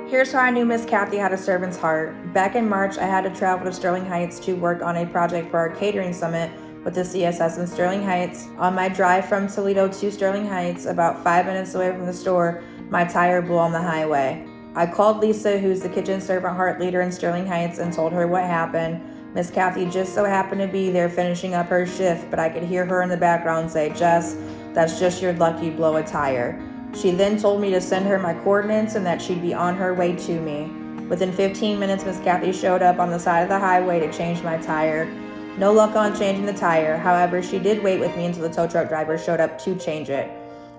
Here's how I knew Miss Cathy had a servant's heart. Back in March, I had to travel to Sterling Heights to work on a project for our catering summit with the CSS in Sterling Heights. On my drive from Toledo to Sterling Heights, about 5 minutes away from the store, my tire blew on the highway. I called Lisa, who's the kitchen servant heart leader in Sterling Heights, and told her what happened. Miss Cathy just so happened to be there finishing up her shift, but I could hear her in the background say, "Jess, that's just your luck you blow a tire." She then told me to send her my coordinates and that she'd be on her way to me. Within 15 minutes, Miss Cathy showed up on the side of the highway to change my tire. No luck on changing the tire. However, she did wait with me until the tow truck driver showed up to change it.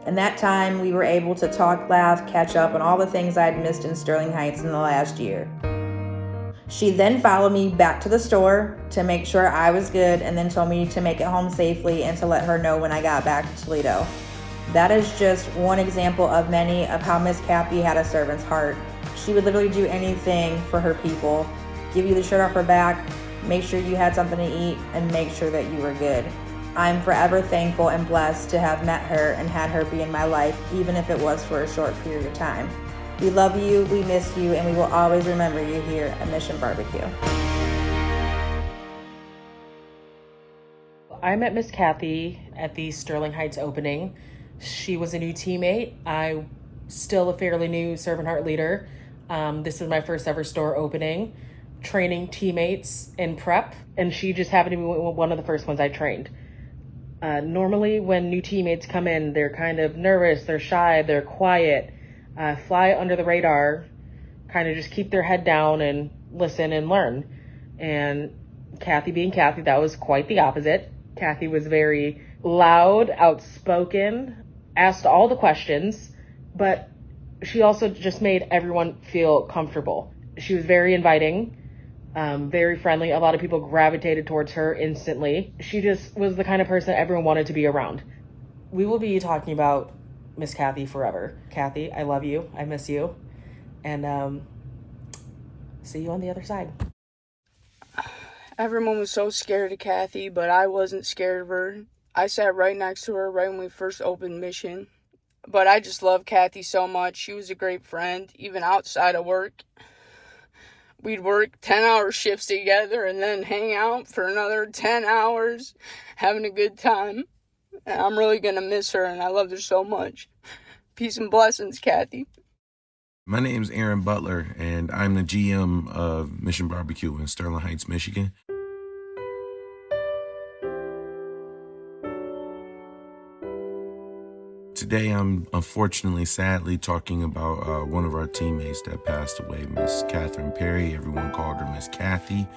In that time, we were able to talk, laugh, catch up on all the things I'd missed in Sterling Heights in the last year. She then followed me back to the store to make sure I was good and then told me to make it home safely and to let her know when I got back to Toledo. That is just one example of many of how Miss Cathy had a servant's heart. She would literally do anything for her people, give you the shirt off her back, make sure you had something to eat, and make sure that you were good. I'm forever thankful and blessed to have met her and had her be in my life, even if it was for a short period of time. We love you, we miss you, and we will always remember you here at Mission Barbecue. I met Miss Cathy at the Sterling Heights opening. She was a new teammate. I still a fairly new servant heart leader. This is my first ever store opening, training teammates in prep, and she just happened to be one of the first ones I trained. Normally when new teammates come in, they're kind of nervous, they're shy, they're quiet, fly under the radar, kind of just keep their head down and listen and learn. And Cathy being Cathy, that was quite the opposite. Cathy was very loud, outspoken, asked all the questions, but she also just made everyone feel comfortable. She was very inviting, very friendly. A lot of people gravitated towards her instantly. She just was the kind of person everyone wanted to be around. We will be talking about Miss Cathy forever. Cathy, I love you. I miss you. And see you on the other side. Everyone was so scared of Cathy, but I wasn't scared of her. I sat right next to her right when we first opened Mission. But I just love Cathy so much. She was a great friend, even outside of work. We'd work 10-hour shifts together and then hang out for another 10 hours, having a good time. And I'm really going to miss her, and I love her so much. Peace and blessings, Cathy. My name's Aaron Butler, and I'm the GM of Mission Barbecue in Sterling Heights, Michigan. Today, I'm unfortunately, sadly, talking about one of our teammates that passed away, Miss Catherine Perry. Everyone called her Miss Cathy.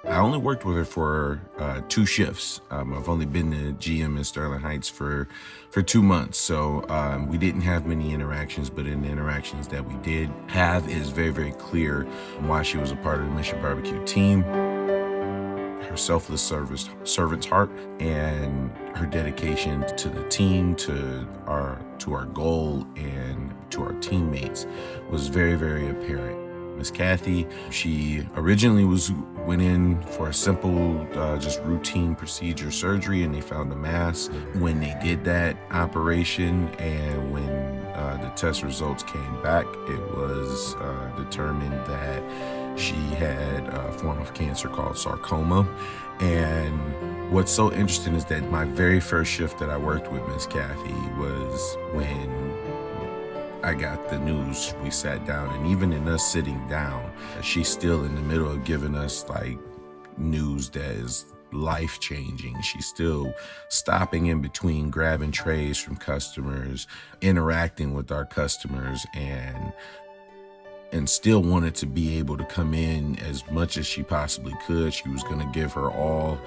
I only worked with her for 2 shifts. I've only been the GM in Sterling Heights for 2 months, so we didn't have many interactions, but in the interactions that we did have, it is very, very clear why she was a part of the Mission Barbecue team. Her selfless servant's heart and her dedication to the team, to our goal, and to our teammates was very, very apparent. Miss Cathy, she originally went in for a simple, just routine procedure surgery, and they found a mass. When they did that operation and when the test results came back, it was determined that she had a form of cancer called sarcoma. And what's so interesting is that my very first shift that I worked with Miss Cathy was when I got the news. We sat down, and even in us sitting down, she's still in the middle of giving us like news that is life-changing. She's still stopping in between, grabbing trays from customers, interacting with our customers, and still wanted to be able to come in as much as she possibly could. She was going to give her all.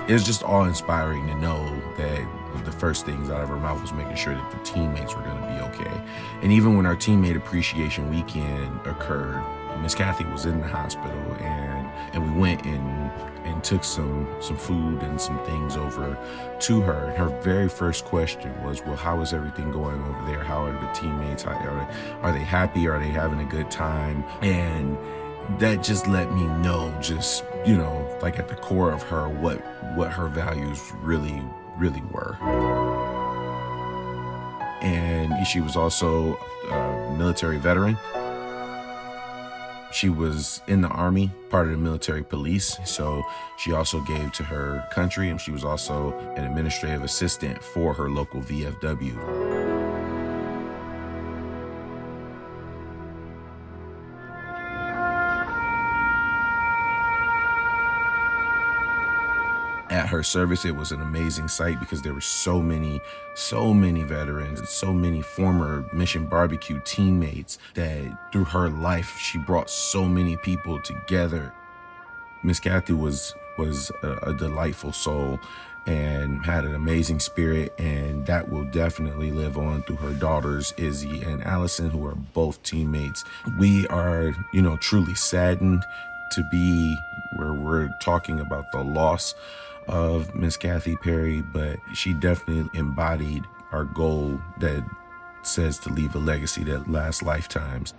It was just awe-inspiring to know that the first things out of her mouth was making sure that the teammates were going to be okay. And even when our teammate appreciation weekend occurred, Miss Cathy was in the hospital, and we went and took some food and some things over to her. And her very first question was, well, how is everything going over there? How are the teammates? Are they happy? Are they having a good time? And that just let me know, just, like at the core of her, what her values really, really were. and she was also a military veteran. She was in the Army, part of the military police, so she also gave to her country, and she was also an administrative assistant for her local VFW. At her service, it was an amazing sight because there were so many veterans and so many former Mission Barbecue teammates that through her life, she brought so many people together. Miss Cathy was a delightful soul and had an amazing spirit, and that will definitely live on through her daughters, Izzy and Allison, who are both teammates. We are, truly saddened to be where we're talking about the loss of Miss Cathy Perry, but she definitely embodied our goal that says to leave a legacy that lasts lifetimes.